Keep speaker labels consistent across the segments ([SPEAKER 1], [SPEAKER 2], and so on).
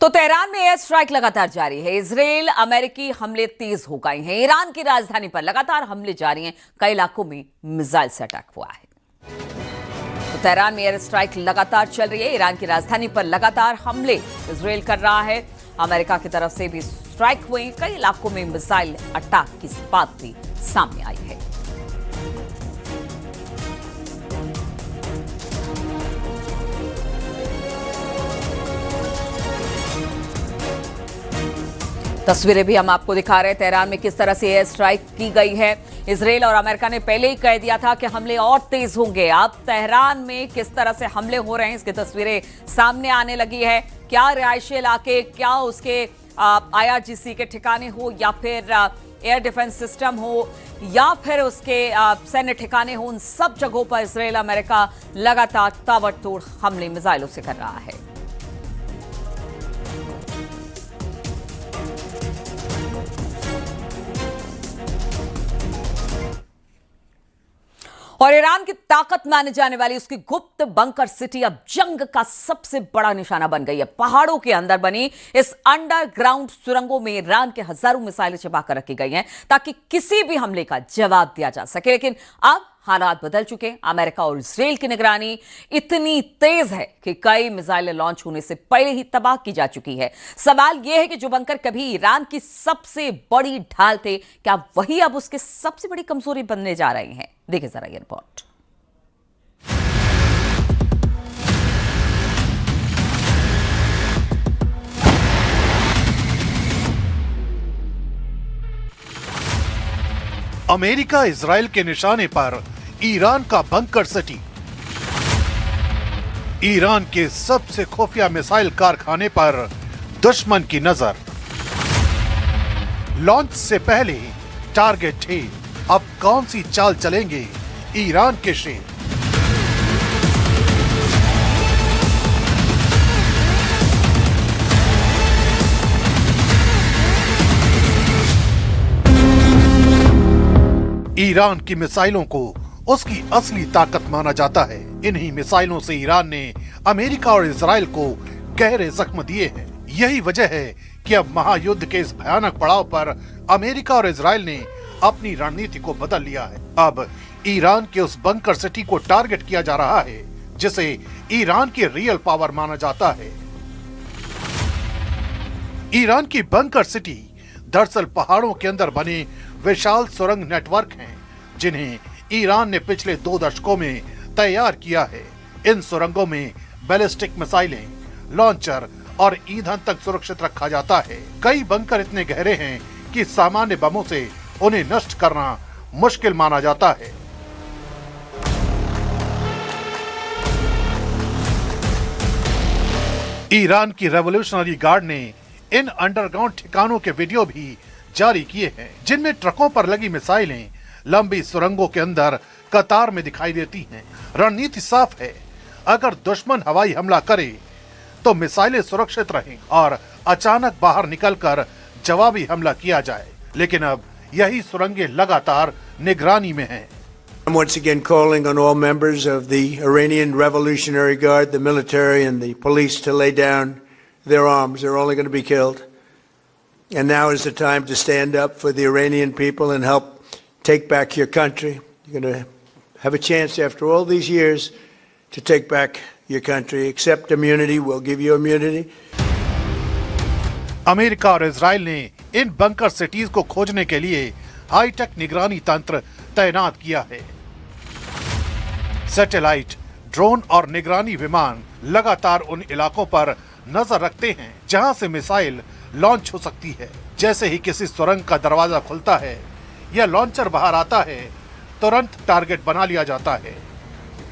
[SPEAKER 1] तो तेहरान में air strike लगातार जारी है। इजरायल अमेरिकी हमले तेज हो गए हैं। ईरान की राजधानी पर लगातार हमले जारी हैं। कई इलाकों में मिसाइल से अटैक हुआ है। तो तेहरान में एयर स्ट्राइक लगातार चल रही है। ईरान की राजधानी पर लगातार हमले इजरायल कर रहा है। अमेरिका की तरफ से भी स्ट्राइक हुए। कई इलाकों में मिसाइल अटैक की बात भी सामने आई है। तस्वीरें भी हम आपको दिखा रहे हैं तेहरान में किस तरह से एयर स्ट्राइक की गई है। इजरायल और अमेरिका ने पहले ही कह दिया था कि हमले और तेज होंगे। अब तेहरान में किस तरह से हमले हो रहे हैं इसकी तस्वीरें सामने आने लगी है। क्या रिहायशी इलाके, क्या उसके IRGC के ठिकाने हो या फिर एयर डिफेंस सिस्टम हो या फिर उसके सैन्य ठिकाने हो, उन सब जगहों पर इजरायल अमेरिका लगातार ताबड़तोड़ हमले मिसाइलों से कर रहा है। और ईरान की ताकत माने जाने वाली उसकी गुप्त बंकर सिटी अब जंग का सबसे बड़ा निशाना बन गई है। पहाड़ों के अंदर बनी इस अंडरग्राउंड सुरंगों में ईरान के हजारों मिसाइलें छिपा कर रखी गई हैं ताकि किसी भी हमले का जवाब दिया जा सके। लेकिन अब हालात बदल चुके। अमेरिका और इजरायल की निगरानी इतनी तेज है कि कई मिसाइलें लॉन्च होने से पहले ही तबाह की जा चुकी है। सवाल यह है कि जो बंकर कभी ईरान की सबसे बड़ी ढाल थे, क्या वही अब उसकी सबसे बड़ी कमजोरी बनने जा रहे हैं? देखिए जरा ये रिपोर्ट।
[SPEAKER 2] अमेरिका इजरायल के निशाने पर ईरान का बंकर सिटी। ईरान के सबसे खुफिया मिसाइल कारखाने पर दुश्मन की नजर। लॉन्च से पहले टारगेट थे। अब कौन सी चाल चलेंगे ईरान के शेर? ईरान की मिसाइलों को उसकी असली ताकत माना जाता है। इन्हीं मिसाइलों से ईरान ने अमेरिका और इजरायल को गहरे जख्म दिए हैं। यही वजह है कि अब महायुद्ध के इस भयानक पड़ाव पर अमेरिका और इजरायल ने अपनी रणनीति को बदल लिया है। अब ईरान के उस बंकर सिटी को टारगेट किया जा रहा है जिसे ईरान की रियल पावर माना जाता है। ईरान की बंकर सिटी दरअसल पहाड़ों के अंदर बने विशाल सुरंग नेटवर्क हैं जिन्हें ईरान ने पिछले 2 दशकों में तैयार किया है। इन सुरंगों में बैलिस्टिक मिसाइलें, लॉन्चर और ईंधन तक सुरक्षित रखा जाता है। कई बंकर इतने गहरे हैं कि सामान्य बमों से उन्हें नष्ट करना मुश्किल माना जाता है। ईरान की रेवोल्यूशनरी गार्ड ने इन अंडरग्राउंड ठिकानों के वीडियो भी जारी किए हैं जिनमें ट्रकों पर लगी मिसाइलें लंबी सुरंगों के अंदर कतार में दिखाई देती हैं। रणनीति साफ है, अगर दुश्मन हवाई हमला करे तो मिसाइलें सुरक्षित रहें और अचानक बाहर निकलकर जवाबी हमला किया जाए। लेकिन अब यही सुरंगें लगातार निगरानी में हैं।
[SPEAKER 3] I'm once again calling on all members of the Iranian Revolutionary Guard, the military and the police to lay down their arms. They're only going to be killed. And now is the time to stand up for the Iranian people and help take back your country. You're going to have a chance after all these years to take back your country. Accept immunity. We'll give you immunity.
[SPEAKER 2] America और Israel ने इन bunker cities को खोजने के लिए hi tech निगरानी तंत्र तैनात किया है। सैटेलाइट, ड्रोन और निगरानी विमान लगातार उन इलाकों पर नजर रखते हैं जहां से मिसाइल लॉन्च हो सकती है। जैसे ही किसी सुरंग का दरवाजा खुलता है या लॉन्चर बाहर आता है, तुरंत टारगेट बना लिया जाता है।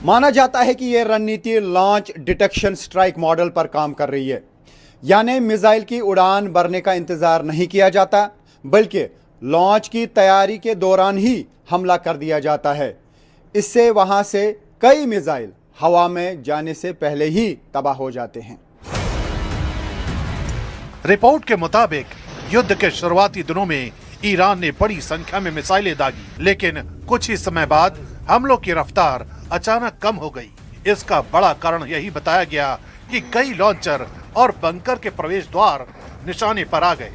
[SPEAKER 4] माना जाता है कि यह रणनीति लॉन्च डिटेक्शन स्ट्राइक मॉडल पर काम कर रही है। यानी मिसाइल की उड़ान भरने का इंतजार नहीं किया जाता, बल्कि लॉन्च की तैयारी के दौरान ही हमला कर दिया जाता है। इससे वहां से कई मिसाइल हवा में जाने से पहले ही तबाह हो जाते हैं।
[SPEAKER 2] रिपोर्ट के मुताबिक युद्ध के शुरुआती दिनों में ईरान ने बड़ी संख्या में मिसाइलें दागी, लेकिन कुछ ही समय बाद हमलों की रफ्तार अचानक कम हो गई। इसका बड़ा कारण यही बताया गया कि कई लॉन्चर और बंकर के प्रवेश द्वार निशाने पर आ गए।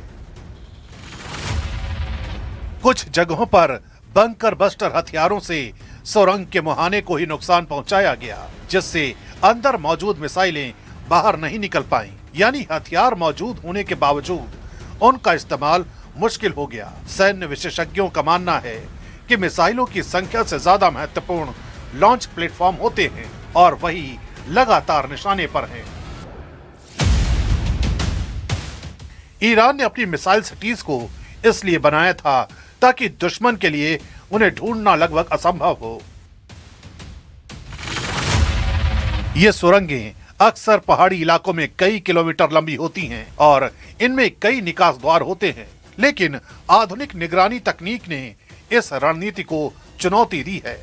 [SPEAKER 2] कुछ जगहों पर बंकर बस्टर हथियारों से सुरंग के मुहाने को ही नुकसान पहुंचाया गया, जिससे अंदर मौजूद मिसाइलें बाहर नहीं निकल पाईं। यानी हथियार मौजूद होने के बावजूद उनका इस्तेमाल मुश्किल हो गया। सैन्य विशेषज्ञों का मानना है कि मिसाइलों की संख्या से ज्यादा महत्वपूर्ण लॉन्च प्लेटफॉर्म होते हैं और वही लगातार निशाने पर हैं। ईरान ने अपनी मिसाइल सिटीज को इसलिए बनाया था ताकि दुश्मन के लिए उन्हें ढूंढना लगभग असंभव हो। ये सुरंगें अक्सर पहाड़ी इलाकों में कई किलोमीटर लंबी होती हैं और इनमें कई निकास द्वार होते हैं, लेकिन आधुनिक निगरानी तकनीक ने इस रणनीति को चुनौती दी है।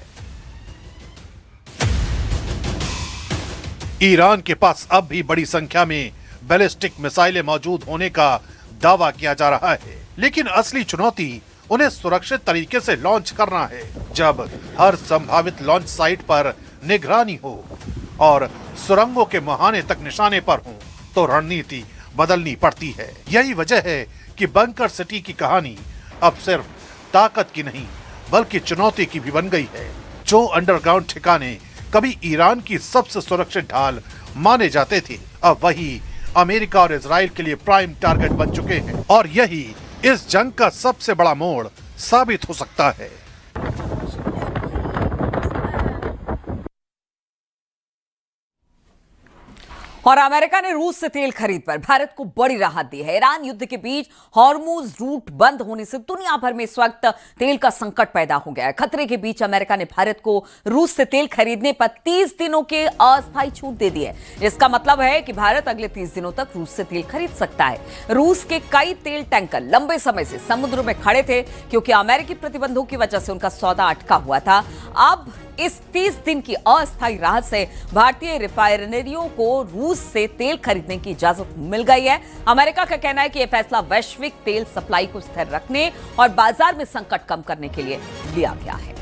[SPEAKER 2] ईरान के पास अब भी बड़ी संख्या में बैलिस्टिक मिसाइलें मौजूद होने का दावा किया जा रहा है, लेकिन असली चुनौती उन्हें सुरक्षित तरीके से लॉन्च करना है। जब हर संभावित लॉन्च साइट पर निगरानी हो और सुरंगों के मुहाने तक निशाने पर हो, तो रणनीति बदलनी पड़ती है। यही वजह है कि बंकर सिटी की कहानी अब सिर्फ ताकत की नहीं बल्कि चुनौती की भी बन गई है। जो अंडरग्राउंड ठिकाने कभी ईरान की सबसे सुरक्षित ढाल माने जाते थे, अब वही अमेरिका और इजराइल के लिए प्राइम टारगेट बन चुके हैं और यही इस जंग का सबसे बड़ा मोड़ साबित हो सकता है।
[SPEAKER 1] और अमेरिका ने रूस से तेल खरीद पर भारत को बड़ी राहत दी है। ईरान युद्ध के बीच हॉर्मुज रूट बंद होने से दुनिया भर में इस वक्त तेल का संकट पैदा हो गया है। खतरे के बीच अमेरिका ने भारत को रूस से तेल खरीदने पर 30 दिनों के अस्थायी छूट दे दी है। इसका मतलब है कि भारत अगले 30 दिनों तक रूस से तेल खरीद सकता है। रूस के कई तेल टैंकर लंबे समय से समुद्र में खड़े थे क्योंकि अमेरिकी प्रतिबंधों की वजह से उनका सौदा अटका हुआ था। अब इस 30 दिन की अस्थायी राहत से भारतीय रिफाइनरियों को रूस से तेल खरीदने की इजाजत मिल गई है। अमेरिका का कहना है कि यह फैसला वैश्विक तेल सप्लाई को स्थिर रखने और बाजार में संकट कम करने के लिए लिया गया है।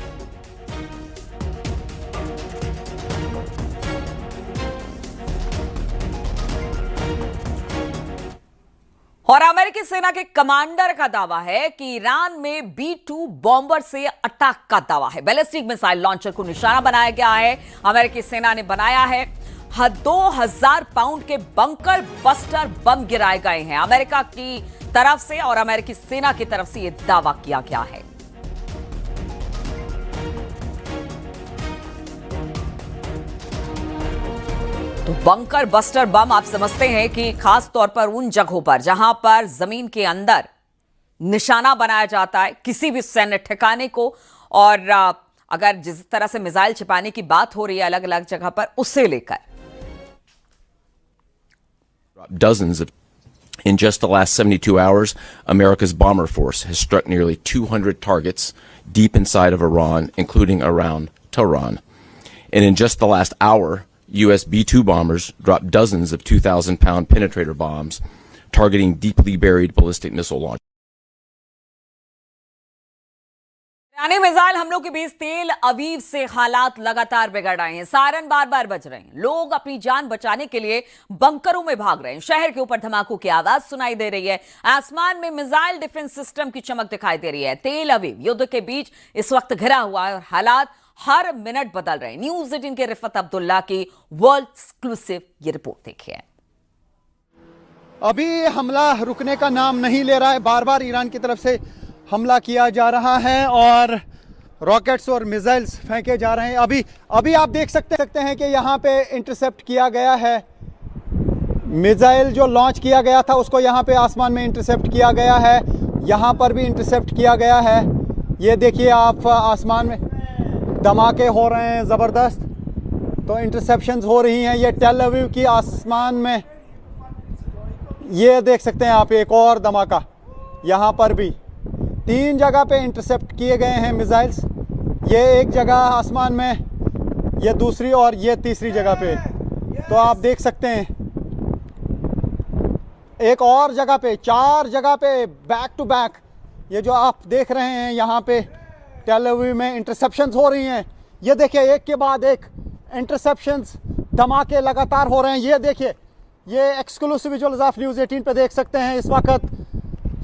[SPEAKER 1] और अमेरिकी सेना के कमांडर का दावा है कि ईरान में B-2 बॉम्बर से अटैक का दावा है। बैलिस्टिक मिसाइल लॉन्चर को निशाना बनाया गया है। अमेरिकी सेना ने बनाया है 2000 पाउंड के बंकर बस्टर बम गिराए गए हैं। अमेरिका की तरफ से और अमेरिकी सेना की तरफ से यह दावा किया गया है। तो बंकर बस्टर बम आप समझते हैं कि खास तौर पर उन जगहों पर जहां पर जमीन के अंदर निशाना बनाया जाता है किसी भी सैन्य ठिकाने को, और अगर जिस तरह से मिसाइल छिपाने की बात हो रही है अलग अलग जगह पर, उससे लेकर
[SPEAKER 5] dozens of. In just the last 72 hours, America's bomber force has struck nearly 200 targets deep inside of Iran, including around Tehran. And in just the last hour, U.S. B-2 bombers dropped dozens of 2,000-pound penetrator bombs targeting deeply buried ballistic missile launchers.
[SPEAKER 1] Irani missile हमलों के बीच तेल अवीव से हालात लगातार बिगड़ रहे हैं। Siren बार बार बज रहे हैं। लोग अपनी जान बचाने के लिए बंकरों में भाग रहे हैं। शहर के ऊपर धमाकों की आवाज सुनाई दे रही है। आसमान में मिसाइल डिफेंस सिस्टम की चमक दिखाई दे रही है। तेल अवीव युद्ध के बीच इस वक्त घिरा हुआ है और हालात हर मिनट बदल रहे हैं। न्यूज़ 18 के रिफत अब्दुल्ला की वर्ल्ड एक्सक्लूसिव ये रिपोर्ट देखिए।
[SPEAKER 4] अभी हमला रुकने का नाम नहीं ले रहा है। बार बार ईरान की तरफ से हमला किया जा रहा है और रॉकेट्स और मिसाइल्स फेंके जा रहे हैं। अभी आप देख सकते हैं कि यहाँ पे इंटरसेप्ट किया गया है। मिसाइल जो लॉन्च किया गया था उसको यहाँ पे आसमान में इंटरसेप्ट किया गया है। यहाँ पर भी इंटरसेप्ट किया गया है। ये देखिए आप, आसमान में धमाके हो रहे हैं ज़बरदस्त, तो इंटरसेप्शंस हो रही हैं। ये टेल अवीव की आसमान में ये देख सकते हैं आप, एक और धमाका यहाँ पर भी। 3 जगह पे इंटरसेप्ट किए गए हैं मिसाइल्स। ये एक जगह आसमान में, ये दूसरी और ये तीसरी जगह पे। तो आप देख सकते हैं एक और जगह पे, 4 जगह पे बैक टू बैक ये जो आप देख रहे हैं यहाँ पे टेल अवीव में इंटरसेप्शंस हो रही हैं। ये देखिए एक के बाद एक इंटरसेप्शंस धमाके लगातार हो रहे हैं। ये देखिए, ये एक्सक्लूसिव विजुअल्स आप न्यूज़ 18 पे देख सकते हैं। इस वक्त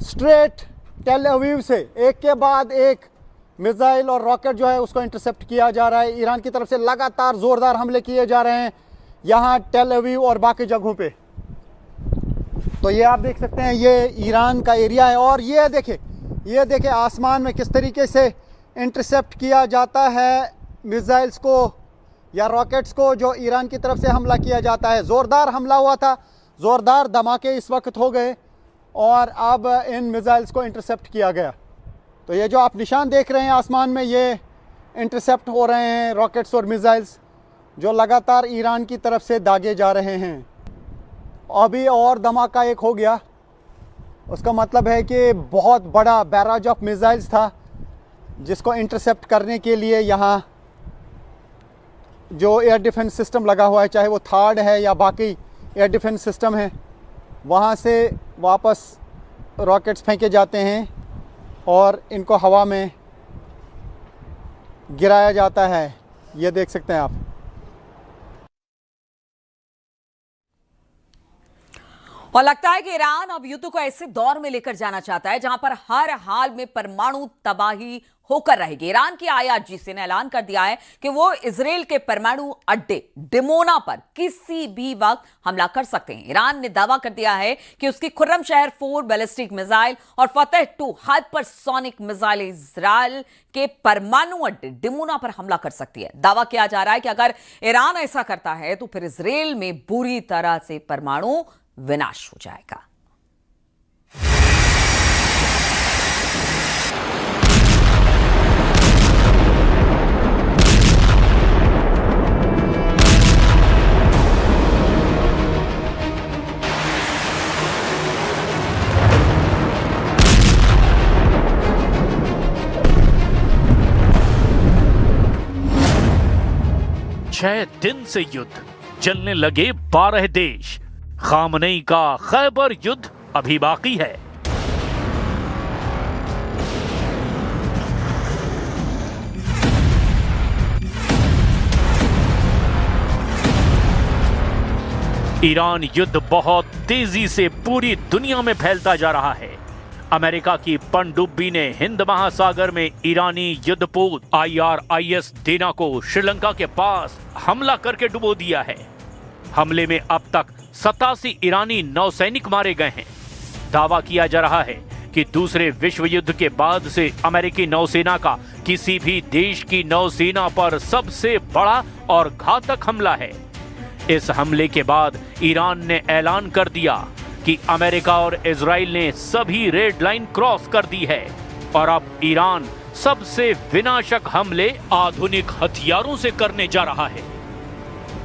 [SPEAKER 4] स्ट्रेट टेल अवीव से एक के बाद एक मिसाइल और रॉकेट जो है उसको इंटरसेप्ट किया जा रहा है। ईरान की तरफ से लगातार ज़ोरदार हमले किए जा रहे हैं यहाँ टेल अवीव और बाकी जगहों पे। तो ये आप देख सकते हैं, ये ईरान का एरिया है। और ये देखिए आसमान में किस तरीके से इंटरसेप्ट किया जाता है मिसाइल्स को या रॉकेट्स को जो ईरान की तरफ से हमला किया जाता है। ज़ोरदार हमला हुआ था, ज़ोरदार धमाके इस वक्त हो गए और अब इन मिसाइल्स को इंटरसेप्ट किया गया। तो ये जो आप निशान देख रहे हैं आसमान में, ये इंटरसेप्ट हो रहे हैं रॉकेट्स और मिसाइल्स जो लगातार ईरान की तरफ से दागे जा रहे हैं। अभी और धमाका एक हो गया, उसका मतलब है कि बहुत बड़ा बैराज ऑफ मिसाइल्स था जिसको इंटरसेप्ट करने के लिए यहाँ जो एयर डिफेंस सिस्टम लगा हुआ है, चाहे वो थार्ड है या बाकी एयर डिफेंस सिस्टम है, वहाँ से वापस रॉकेट्स फेंके जाते हैं और इनको हवा में गिराया जाता है। ये देख सकते हैं आप।
[SPEAKER 1] और लगता है कि ईरान अब युद्ध को ऐसे दौर में लेकर जाना चाहता है जहां पर हर हाल में परमाणु तबाही होकर रहेगी। ईरान की IRGC ने ऐलान कर दिया है कि वो इजराइल के परमाणु अड्डे डिमोना पर किसी भी वक्त हमला कर सकते हैं। ईरान ने दावा कर दिया है कि उसकी खुर्रम शहर 4 बैलिस्टिक मिसाइल और फतेह 2 हाइपरसोनिक मिसाइल इजराइल के परमाणु अड्डे डिमोना पर हमला कर सकती है। दावा किया जा रहा है कि अगर ईरान ऐसा करता है तो फिर इजराइल में बुरी तरह से परमाणु विनाश हो जाएगा।
[SPEAKER 6] छह दिन से युद्ध, जलने लगे 12 देश। खामनेई का खैबर युद्ध अभी बाकी है। ईरान युद्ध बहुत तेजी से पूरी दुनिया में फैलता जा रहा है। अमेरिका की पनडुब्बी ने हिंद महासागर में ईरानी युद्धपोत IRIS देना को श्रीलंका के पास हमला करके डुबो दिया है। हमले में अब तक 87 ईरानी नौसैनिक मारे गए हैं। दावा किया जा रहा है कि दूसरे विश्व युद्ध के बाद से अमेरिकी नौसेना का किसी भी देश की नौसेना पर सबसे बड़ा और घातक हमला है। इस हमले के बाद ईरान ने ऐलान कर दिया कि अमेरिका और इजराइल ने सभी रेड लाइन क्रॉस कर दी है और अब ईरान सबसे विनाशक हमले आधुनिक हथियारों से करने जा रहा है।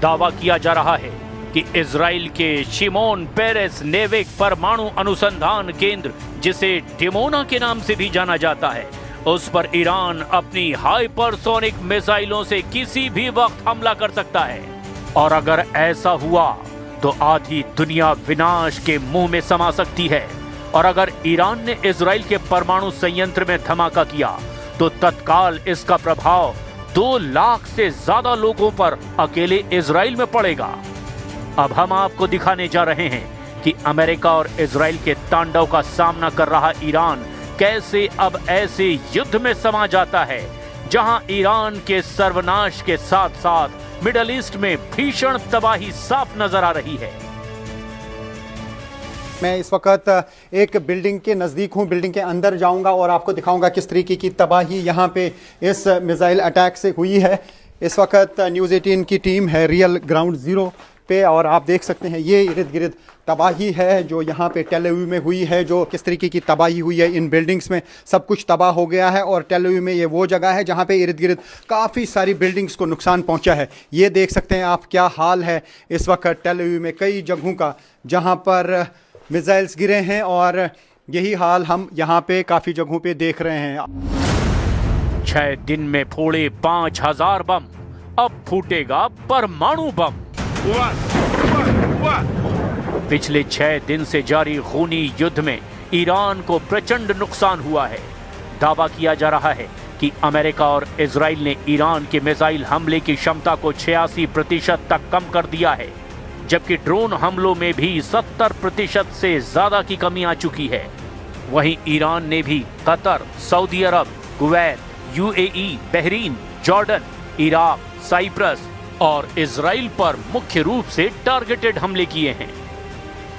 [SPEAKER 6] दावा किया जा रहा है कि इजराइल के शिमोन पेरेस नेविक परमाणु अनुसंधान केंद्र, जिसे डिमोना के नाम से भी जाना जाता है, उस पर ईरान अपनी हाइपरसोनिक मिसाइलों से किसी भी वक्त हमला कर सकता है। और अगर ऐसा हुआ तो आधी दुनिया विनाश के मुंह में समा सकती है। और अगर ईरान ने इजराइल के परमाणु संयंत्र में धमाका किया तो तत्काल इसका प्रभाव 2 लाख से ज्यादा लोगों पर अकेले इजराइल में पड़ेगा। अब हम आपको दिखाने जा रहे हैं कि अमेरिका और इजराइल के तांडव का सामना कर रहा ईरान कैसे अब ऐसे युद्ध में समा जाता है जहां ईरान के सर्वनाश के साथ साथ मिडल ईस्ट में भीषण तबाही साफ नजर आ रही है।
[SPEAKER 4] मैं इस वक्त एक बिल्डिंग के नज़दीक हूं, बिल्डिंग के अंदर जाऊंगा और आपको दिखाऊंगा किस तरीके की तबाही यहां पे इस मिसाइल अटैक से हुई है। इस वक्त न्यूज़ 18 की टीम है रियल ग्राउंड ज़ीरो पे और आप देख सकते हैं ये इर्द गिर्द तबाही है जो यहाँ पे टेल अवीव में हुई है, जो किस तरीके की तबाही हुई है। इन बिल्डिंग्स में सब कुछ तबाह हो गया है और टेल अवीव में ये वो जगह है जहाँ पे इर्द गिर्द काफ़ी सारी बिल्डिंग्स को नुकसान पहुँचा है। ये देख सकते हैं आप क्या हाल है इस वक्त टेल अवीव में, कई जगहों का जहाँ पर मिसाइल्स गिरे हैं और यही हाल हम यहाँ पे काफ़ी जगहों पे देख रहे हैं।
[SPEAKER 6] 6 दिन में फोड़े 5000 बम, अब फूटेगा परमाणु बम। पिछले 6 दिन से जारी खूनी युद्ध में ईरान को प्रचंड नुकसान हुआ है। दावा किया जा रहा है कि अमेरिका और इजराइल ने ईरान के मिसाइल हमले की क्षमता को 86% तक कम कर दिया है, जबकि ड्रोन हमलों में भी 70% से ज्यादा की कमी आ चुकी है। वहीं ईरान ने भी Qatar, Saudi Arab, Kuwait, UAE, Bahrain, Jordan, Iraq, Cyprus और इजराइल पर मुख्य रूप से टारगेटेड हमले किए हैं।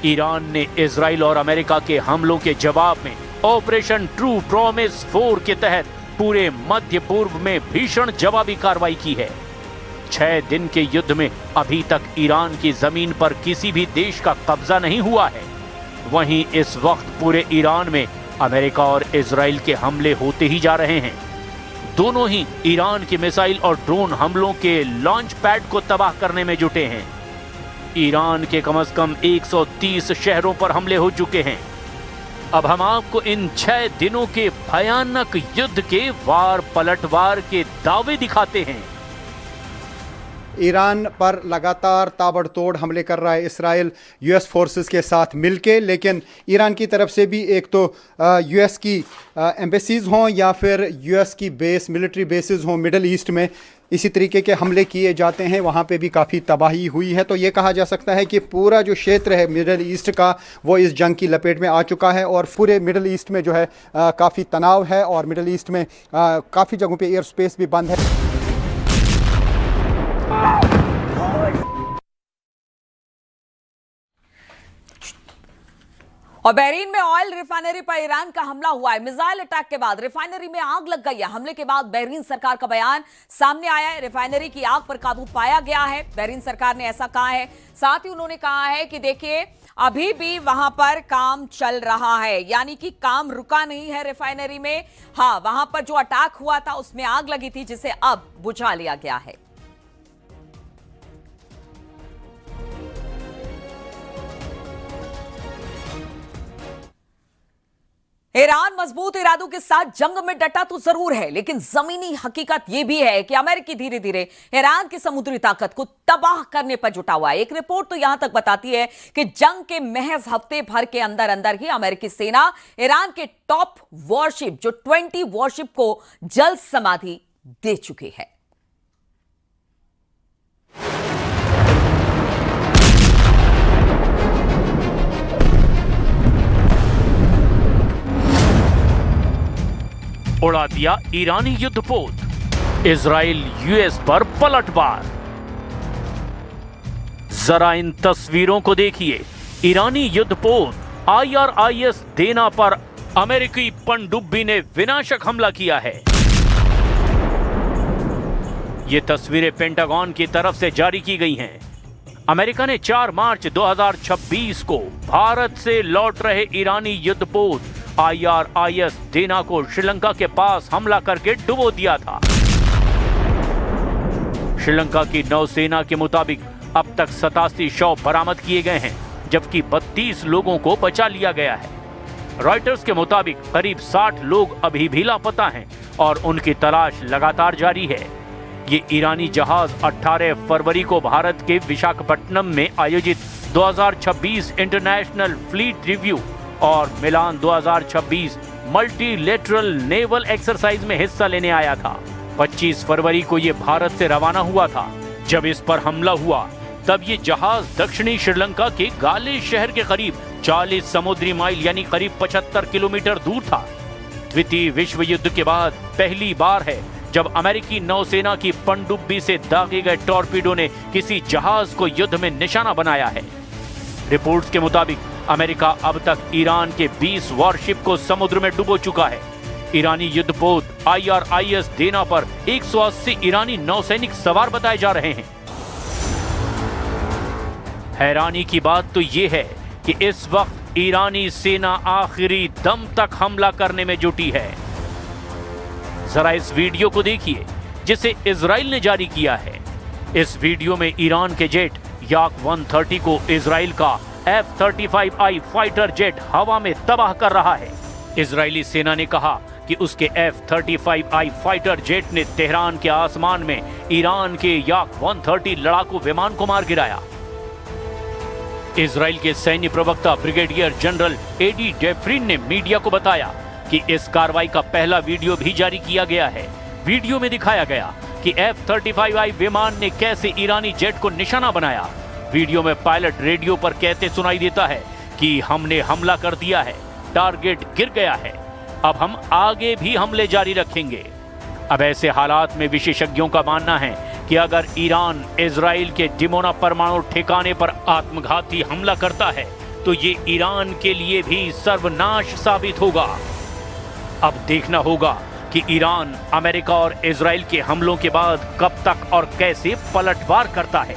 [SPEAKER 6] ईरान ने इजराइल और अमेरिका के हमलों के जवाब में ऑपरेशन ट्रू प्रॉमिस 4 के तहत पूरे मध्य पूर्व में भीषण जवाबी कार्रवाई की है। 6 दिन के युद्ध में अभी तक ईरान की जमीन पर किसी भी देश का कब्जा नहीं हुआ है। वहीं इस वक्त पूरे ईरान में अमेरिका और इजराइल के हमले होते ही जा रहे हैं। दोनों ही ईरान के मिसाइल और ड्रोन हमलों के लॉन्च पैड को तबाह करने में जुटे हैं। ईरान के कम से कम 130 शहरों पर हमले हो चुके हैं। अब हम आपको इन 6 दिनों के भयानक युद्ध के वार पलटवार के दावे दिखाते हैं।
[SPEAKER 4] ईरान पर लगातार ताबड़तोड़ हमले कर रहा है इसराइल यूएस फोर्सेस के साथ मिलके, लेकिन ईरान की तरफ से भी एक तो यूएस की एम्बेसीज हों या फिर यूएस की बेस मिलिट्री बेसिस हों मिडल ईस्ट में, इसी तरीके के हमले किए जाते हैं। वहाँ पे भी काफ़ी तबाही हुई है। तो ये कहा जा सकता है कि पूरा जो क्षेत्र है मिडल ईस्ट का वो इस जंग की लपेट में आ चुका है और पूरे मिडल ईस्ट में जो है काफ़ी तनाव है और मिडल ईस्ट में काफ़ी जगहों पे एयर स्पेस भी बंद है।
[SPEAKER 1] और बहरीन में ऑयल रिफाइनरी पर ईरान का हमला हुआ है। मिसाइल अटैक के बाद रिफाइनरी में आग लग गई है। हमले के बाद बहरीन सरकार का बयान सामने आया है। रिफाइनरी की आग पर काबू पाया गया है, बहरीन सरकार ने ऐसा कहा है। साथ ही उन्होंने कहा है कि देखिए अभी भी वहां पर काम चल रहा है, यानी कि काम रुका नहीं है रिफाइनरी में। हाँ, वहां पर जो अटैक हुआ था उसमें आग लगी थी जिसे अब बुझा लिया गया है। ईरान मजबूत इरादों के साथ जंग में डटा तो जरूर है, लेकिन जमीनी हकीकत यह भी है कि अमेरिकी धीरे धीरे ईरान की समुद्री ताकत को तबाह करने पर जुटा हुआ है। एक रिपोर्ट तो यहां तक बताती है कि जंग के महज हफ्ते भर के अंदर अंदर ही अमेरिकी सेना ईरान के टॉप वॉरशिप जो 20 वॉरशिप को जल समाधि दे चुकी है।
[SPEAKER 6] उड़ा दिया ईरानी युद्धपोत, इजराइल यूएस पर पलटवार। जरा इन तस्वीरों को देखिए। ईरानी युद्धपोत IRIS देना पर अमेरिकी पनडुब्बी ने विनाशक हमला किया है। ये तस्वीरें पेंटागन की तरफ से जारी की गई हैं। अमेरिका ने 4 मार्च 2026 को भारत से लौट रहे ईरानी युद्धपोत IRIS देना को श्रीलंका के पास हमला करके डुबो दिया था। श्रीलंका की नौसेना के मुताबिक अब तक 87 शव बरामद किए गए हैं, जबकि 32 लोगों को बचा लिया गया है। रॉयटर्स के मुताबिक करीब 60 लोग अभी भी लापता हैं और उनकी तलाश लगातार जारी है। ये ईरानी जहाज 18 फरवरी को भारत के विशाखापट्टनम में आयोजित 2026 इंटरनेशनल फ्लीट रिव्यू और मिलान 2026 मल्टीलेटरल नेवल एक्सरसाइज में हिस्सा लेने आया था। 25 फरवरी को यह भारत से रवाना हुआ था। जब इस पर हमला हुआ तब ये जहाज दक्षिणी श्रीलंका के गाले शहर के करीब 40 समुद्री माइल यानी करीब 75 किलोमीटर दूर था। द्वितीय विश्व युद्ध के बाद पहली बार है जब अमेरिकी नौसेना की पनडुब्बी से दागे गए टॉर्पीडो ने किसी जहाज को युद्ध में निशाना बनाया है। रिपोर्ट्स के मुताबिक अमेरिका अब तक ईरान के 20 वॉरशिप को समुद्र में डुबो चुका है। ईरानी युद्धपोत IRIS देना पर 180 ईरानी नौसैनिक सवार बताए जा रहे हैं। हैरानी की बात तो यह है कि इस वक्त ईरानी सेना आखिरी दम तक हमला करने में जुटी है। जरा इस वीडियो को देखिए जिसे इजराइल ने जारी किया है। इस वीडियो में ईरान के जेट याक 130 को इजराइल का F-35I फाइटर जेट हवा में तबाह कर रहा है। इजरायली सेना ने कहा कि उसके F-35I फाइटर जेट ने तेहरान के आसमान में ईरान के याक 130 लड़ाकू विमान को मार गिराया। इजराइल के सैन्य प्रवक्ता ब्रिगेडियर जनरल एडी डेफ्रिन ने मीडिया को बताया कि इस कार्रवाई का पहला वीडियो भी जारी किया गया है। वीडियो में दिखाया गया कि F-35I विमान ने कैसे ईरानी जेट को निशाना बनाया। वीडियो में पायलट रेडियो पर कहते सुनाई देता है कि हमने हमला कर दिया है, टारगेट गिर गया है, अब हम आगे भी हमले जारी रखेंगे। अब ऐसे हालात में विशेषज्ञों का मानना है कि अगर ईरान इजराइल के डिमोना परमाणु ठिकाने पर आत्मघाती हमला करता है तो ये ईरान के लिए भी सर्वनाश साबित होगा। अब देखना होगा कि ईरान अमेरिका और इजराइल के हमलों के बाद कब तक और कैसे पलटवार करता है।